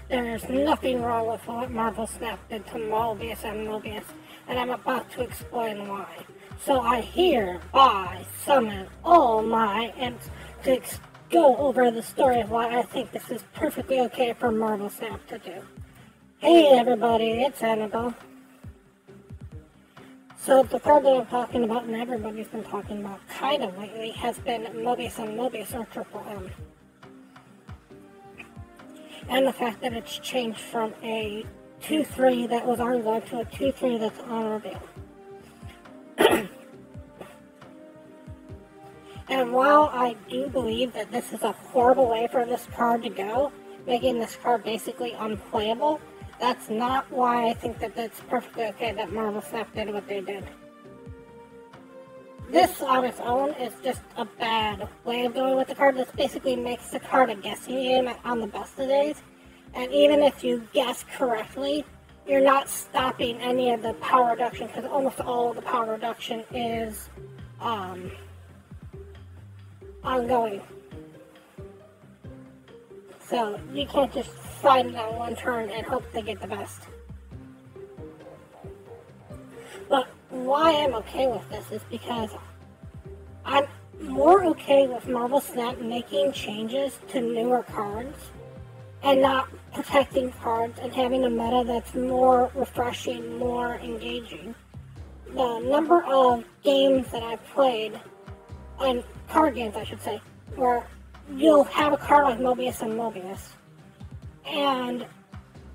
There's nothing wrong with what Marvel Snap did to Mobius and Mobius, and I'm about to explain why. So I hereby summon all my imps to go over the story of why I think this is perfectly okay for Marvel Snap to do. Hey everybody, it's Annabelle. So the card that I'm talking about, and everybody's been talking about kind of lately, has been Mobius and Mobius, or Triple M. And the fact that it's changed from a 2-3 that was on guard to a 2-3 that's on reveal. And while I do believe that this is a horrible way for this card to go, making this card basically unplayable, that's not why I think that it's perfectly okay that Marvel Snap did what they did. This on its own is just a bad way of going with the card. This basically makes the card a guessing game on the best of days. And even if you guess correctly, you're not stopping any of the power reduction, because almost all of the power reduction is ongoing. So you can't just find it on one turn and hope to get the best. But why I'm okay with this is because I'm more okay with Marvel Snap making changes to newer cards and not protecting cards and having a meta that's more refreshing, more engaging. The number of games that I've played, and card games I should say, where you'll have a card like Mobius and Mobius, and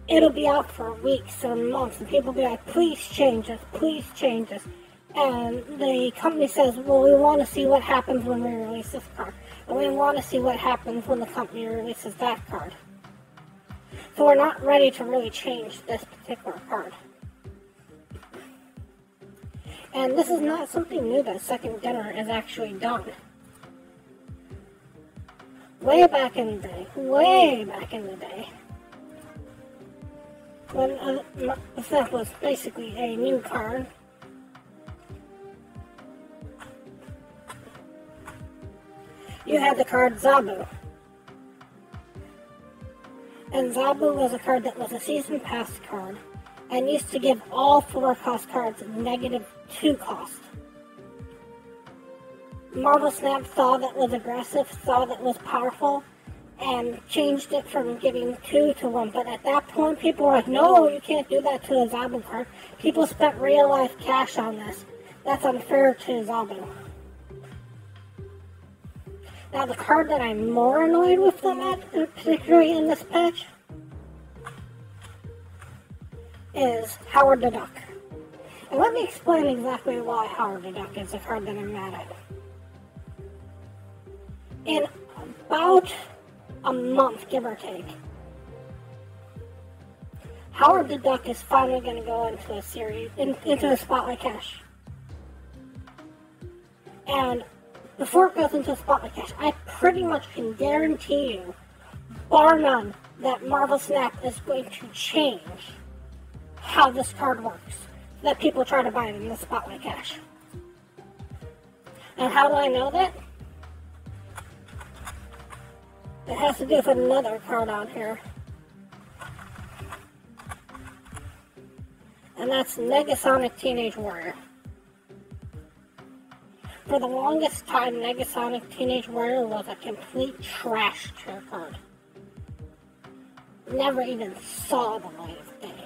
it'll be out for weeks or months, and people will be like, please change this, please change this. And the company says, well, we want to see what happens when we release this card. And we want to see what happens when the company releases that card. So we're not ready to really change this particular card. And this is not something new that Second Dinner has actually done. Way back in the day, when Snap was basically a new card, you had the card Zabu. And Zabu was a card that was a season pass card and used to give all 4-cost cards -2 cost. Marvel Snap saw that was aggressive, saw that was powerful, and changed it from giving 2 to 1. But at that point, people were like, no, you can't do that to a Zabu card. People spent real-life cash on this. That's unfair to Zabu. Now, the card that I'm more annoyed with them at, particularly in this patch, is Howard the Duck. And let me explain exactly why Howard the Duck is the card that I'm mad at. In about a month, give or take, Howard the Duck is finally going to go into a series, into a Spotlight Cash. And before it goes into a Spotlight Cash, I pretty much can guarantee you, bar none, that Marvel Snap is going to change how this card works, that people try to buy it in the Spotlight Cash. And how do I know that? It has to do with another card on here. And that's Negasonic Teenage Warrior. For the longest time, Negasonic Teenage Warrior was a complete trash tier card. Never even saw the light of day.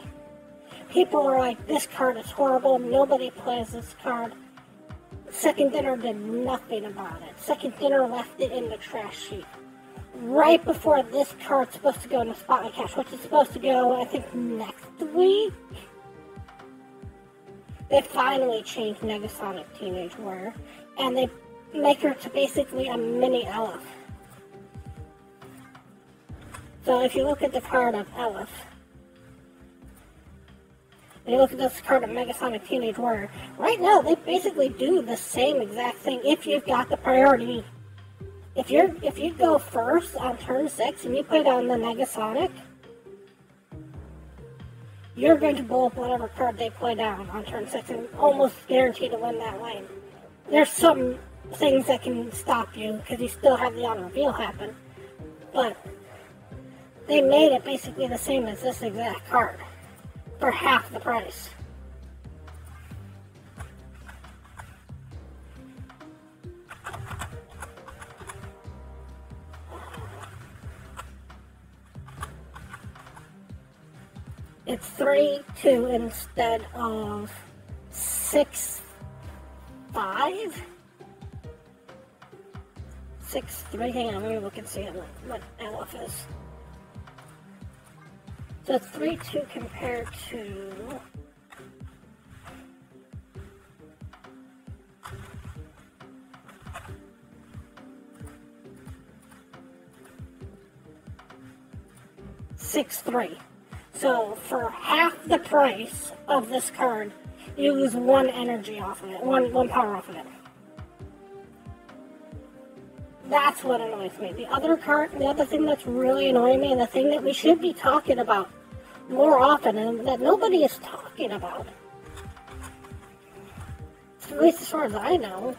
People were like, this card is horrible, nobody plays this card. Second Dinner did nothing about it. Second Dinner left it in the trash sheet. Right before this card's supposed to go in the Spotlight Cash, which is supposed to go, I think, next week, they finally changed Negasonic Teenage Warrior, and they make her to basically a mini Elif. So if you look at the card of Elif, and you look at this card of Negasonic Teenage Warrior, right now they basically do the same exact thing if you've got the priority. If you go first on turn 6 and you put down the Negasonic, you're going to blow up whatever card they play down on turn 6 and almost guarantee to win that lane. There's some things that can stop you because you still have the on reveal happen, but they made it basically the same as this exact card for half the price. It's 3-2 instead of 6-5? 6-3, hang on, let me look and see what LF is. So it's 3-2 compared to... $6-3. So for half the price of this card, you lose 1 energy off of it, one power off of it. That's what annoys me. The other thing that's really annoying me, and the thing that we should be talking about more often, and that nobody is talking about, at least as far as I know,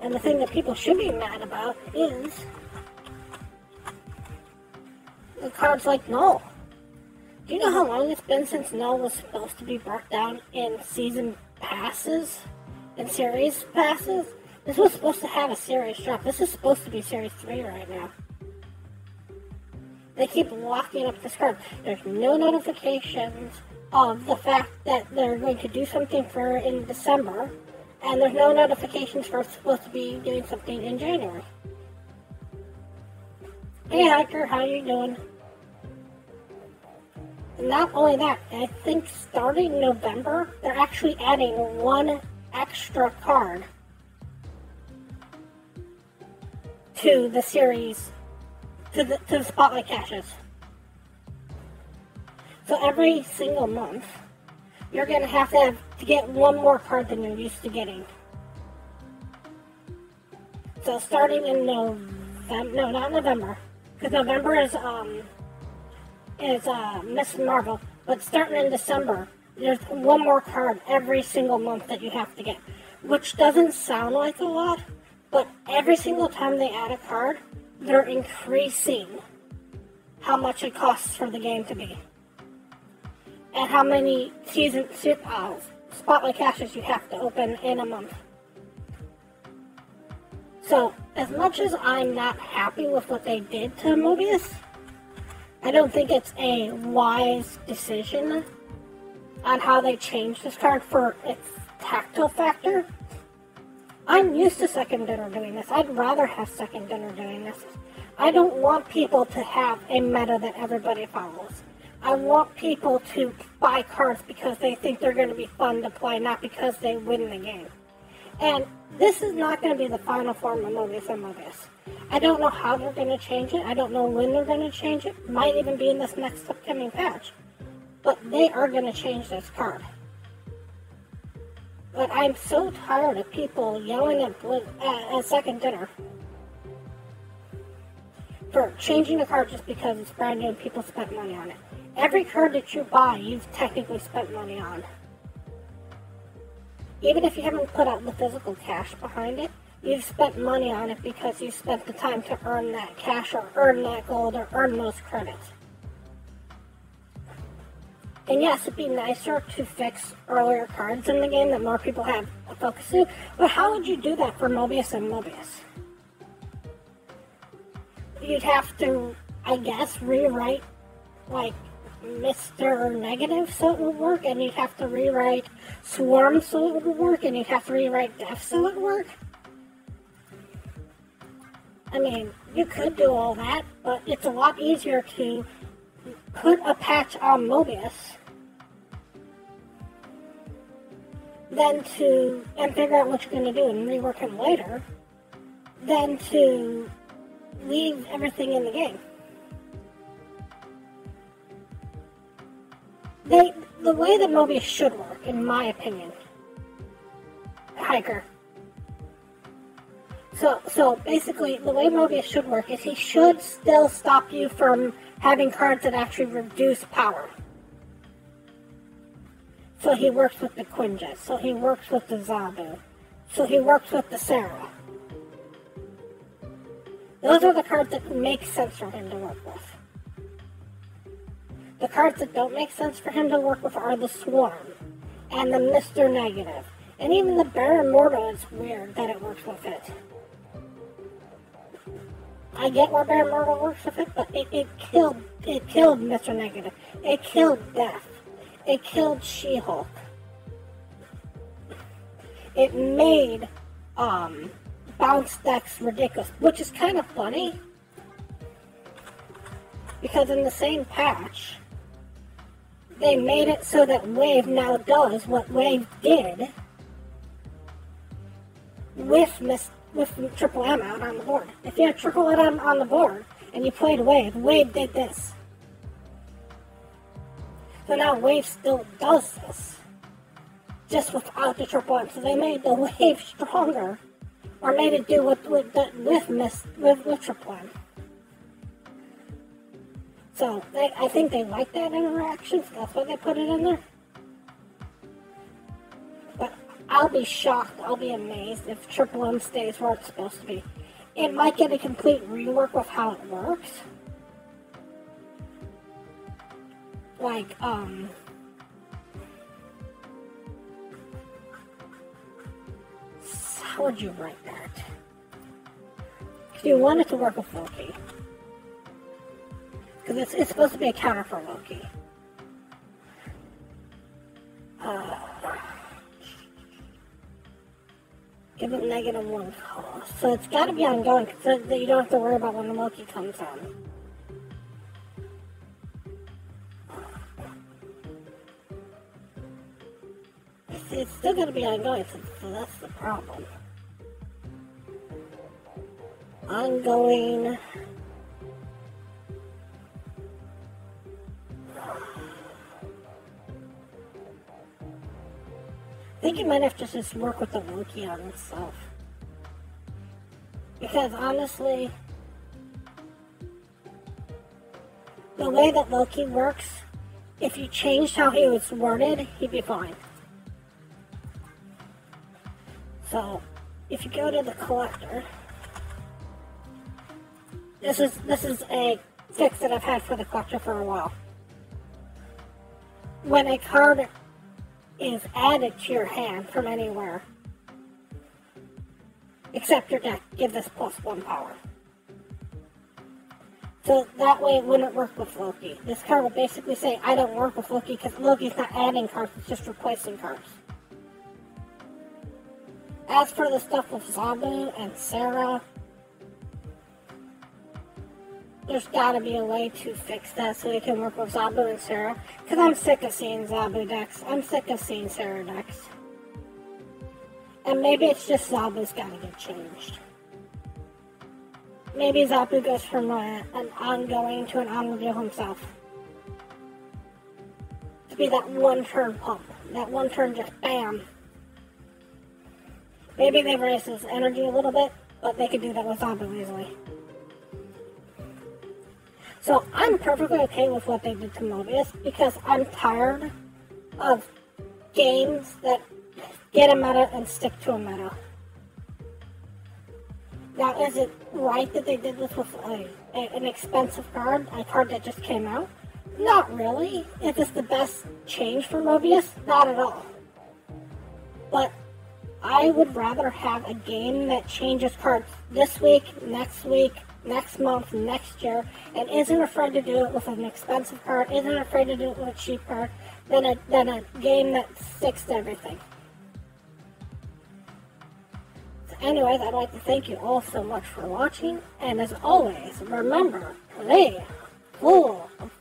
and the thing that people should be mad about is the cards like Null. Do you know how long it's been since Null was supposed to be brought down in season passes and series passes? This was supposed to have a series drop. This is supposed to be series 3 right now. They keep locking up this card. There's no notifications of the fact that they're going to do something for in December, and there's no notifications for supposed to be doing something in January. Hey Hiker, how you doing? Not only that, I think starting November, they're actually adding 1 extra card to the series, to the Spotlight caches. So every single month, you're going to have to get 1 more card than you're used to getting. So starting in November, no, not November, because November is Miss Marvel, but starting in December, there's 1 more card every single month that you have to get, which doesn't sound like a lot, but every single time they add a card, they're increasing how much it costs for the game to be, and how many Spotlight caches you have to open in a month. So, as much as I'm not happy with what they did to Mobius, I don't think it's a wise decision on how they changed this card for its tactile factor. I'm used to Second Dinner doing this. I'd rather have Second Dinner doing this. I don't want people to have a meta that everybody follows. I want people to buy cards because they think they're going to be fun to play, not because they win the game. And this is not going to be the final form of Mobius and Mobius. I don't know how they're going to change it. I don't know when they're going to change it. Might even be in this next upcoming patch. But they are going to change this card. But I'm so tired of people yelling at Second Dinner for changing a card just because it's brand new and people spent money on it. Every card that you buy, you've technically spent money on. Even if you haven't put out the physical cash behind it, you've spent money on it because you spent the time to earn that cash or earn that gold or earn those credits. And yes, it'd be nicer to fix earlier cards in the game that more people have a focus to, but how would you do that for Mobius and Mobius? You'd have to, I guess, rewrite, like, Mr. Negative so it would work, and you'd have to rewrite Swarm so it would work, and you'd have to rewrite Death so it would work. I mean, you could do all that, but it's a lot easier to put a patch on Mobius and figure out what you're going to do and rework him later, than to leave everything in the game. The way that Mobius should work, in my opinion, Hiker. So basically, the way Mobius should work is he should still stop you from having cards that actually reduce power. So he works with the Quinjet, so he works with the Zabu, so he works with the Sarah. Those are the cards that make sense for him to work with. The cards that don't make sense for him to work with are the Swarm and the Mr. Negative. And even the Baron Mordo is weird that it works with it. I get where Baron Mordo works with it, but it killed Mr. Negative. It killed Death. It killed She-Hulk. It made bounce decks ridiculous, which is kind of funny because in the same patch they made it so that Wave now does what Wave did with Triple M out on the board. If you had Triple M on the board and you played Wave, Wave did this. So now Wave still does this, just without the Triple M. So they made the Wave stronger, or made it do with Triple M. So I think they like that interaction, so that's why they put it in there. But I'll be shocked, I'll be amazed if Triple M stays where it's supposed to be. It might get a complete rework of how it works. Like, how would you write that? If you want it to work with Loki. Because it's supposed to be a counter for Loki. Give it -1 cost. So it's got to be ongoing, so that you don't have to worry about when the Loki comes on. It's still going to be ongoing, so that's the problem. Ongoing. I think you might have to just work with the Loki on itself. Because honestly, the way that Loki works, if you changed how he was worded, he'd be fine. So, if you go to the collector, this is a fix that I've had for the collector for a while. When a card is added to your hand from anywhere, except your deck, give this +1 power. So that way it wouldn't work with Loki. This card would basically say, I don't work with Loki because Loki's not adding cards, it's just replacing cards. As for the stuff with Zabu and Sarah, there's gotta be a way to fix that so we can work with Zabu and Sarah. Because I'm sick of seeing Zabu decks. I'm sick of seeing Sarah decks. And maybe it's just Zabu's gotta get changed. Maybe Zabu goes from an ongoing to an on-reveal himself. To be that one-turn pump. That one turn just BAM! Maybe they've raised his energy a little bit, but they could do that with Zabu easily. So I'm perfectly okay with what they did to Mobius because I'm tired of games that get a meta and stick to a meta. Now, is it right that they did this with an expensive card, a card that just came out? Not really. Is this the best change for Mobius? Not at all. But I would rather have a game that changes cards this week, next month, next year, and isn't afraid to do it with an expensive card, isn't afraid to do it with a cheap card, than a game that sticks to everything. So anyways, I'd like to thank you all so much for watching, and as always, remember, play full of